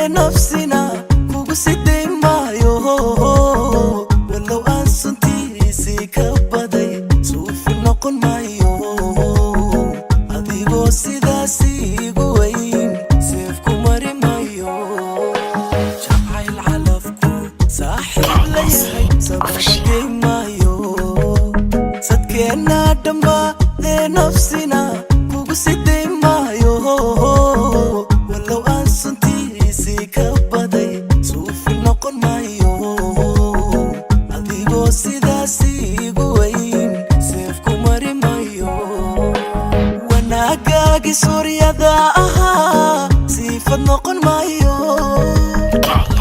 نفسنا كوكو سيدي مايو ولو أنسنتي سيكبدي سوف نقول مايو أديبو سيدا سيقو وين سيفكو ماري مايو جمعي العلفكو ساحب ليهي سبقي مايو صدقنا دمبا لنفسنا كوكو سيدي مايو ولو أنسنتي سيكبدي سوف نقول مايو أديبو سيدا سيقو وين سيفكو ماري مايو وناقاقي سوريا ذا أها سيف نقول مايو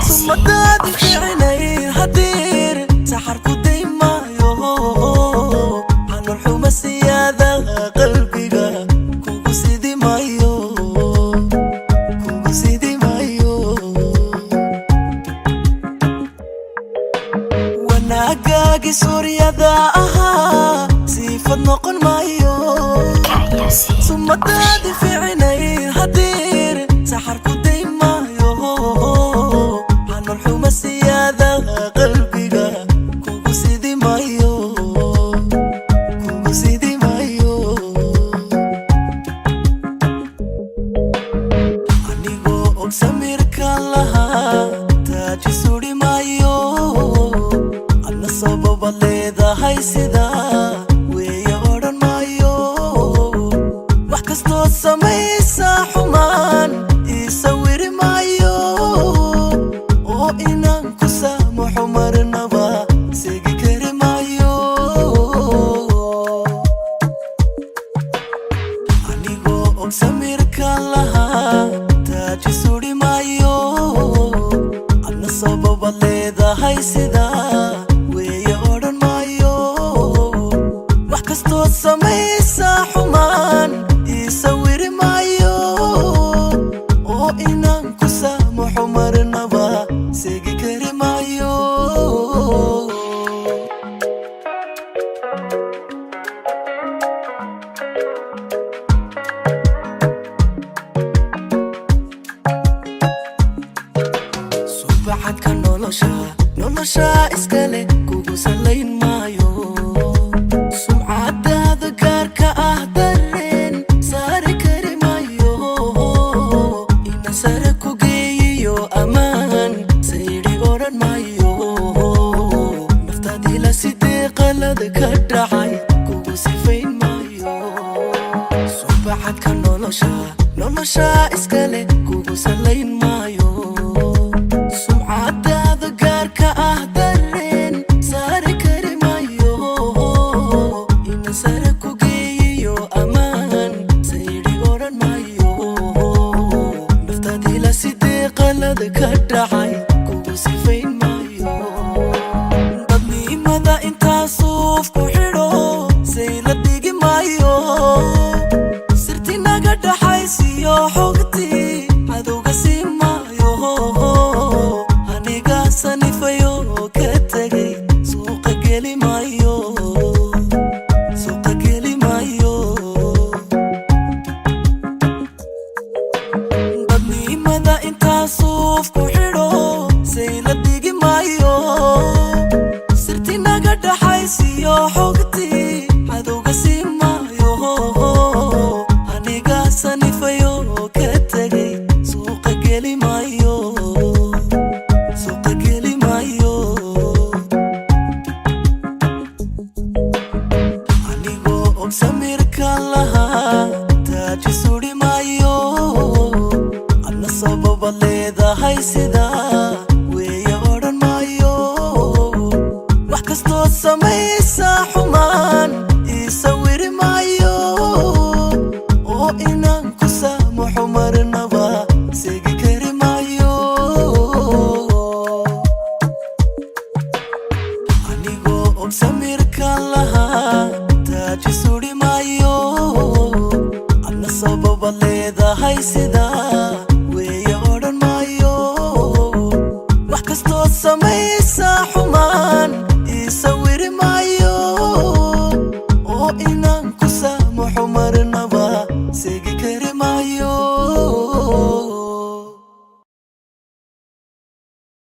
ثم دادي في عيني هدير سحركو دي مايو عنو الحومة سيادة قلبي كوكو سيدي مايو كوكو سيدي مايو وناقاقي سوريا ذا أها سيف نقول مايو ثم دادي في عيني هدير سحركو دي مايو عنو الحومة سيادة قلبي كوكو سيدي مايو كوكو سيدي مايو أنيغو أكسامير كالها تاجي سوري مايو أنا سبب الليدا هاي سيدا ويا مايو وحكستو سميسا حمان يسويري مايو او إنان كسامو حمر نبا سيجي كري مايو أنيغو أكسامير كالها تاجي سوري مايو أنا سبب الليدا هاي سيدا ويا مايو وحكستو سميسا حمان يسويري مايو او إنان كسامو حمر نبا سيجي كري مايو subaxad ka nolosha iskale kugu salayn maayo sumcadaada gaarka ah dareen saari kari maayo ina sare ku geeyiyo ammaan sayidhi odhan maayo naftaadii la sidee qalad ka dhacay kugu sifayn maayo subaxad ka nolosha iskale kugu salayn maayo sumcadaada gaarka ah dareen saari kari maayo ina sare ku geeyiyo ammaan sayidhi odhan maayo naftaadii la sidee qalad ka dhacay kugu sifayn maayo dadnimada intaa suuf ku xidho say la dhigi maayo sirti naga dhaxaysiyo xogtii cadowga sii maayo aniga sanifayo ka tagay suuqa geli maayo suuqa geli maayo dadnimada intaa suuf ku xidho say la dhigi maayo sirti naga dhaxaysiyo xogtii cadowga sii maayo aniga sanifayo ka tagay suuqa geli maayo suuqa geli maayo anigoo og samirka lahaa taaji suri maayo ana sababa leedahay sidaa weeya odhan maayo wax kastoo samaysa xumaan isawiri maayo oo inaan ku saamaxo marnaba seegi kari maayo anigoo og samirka lahaa taaji suri maayo ana sababa sababa leedahay sidaa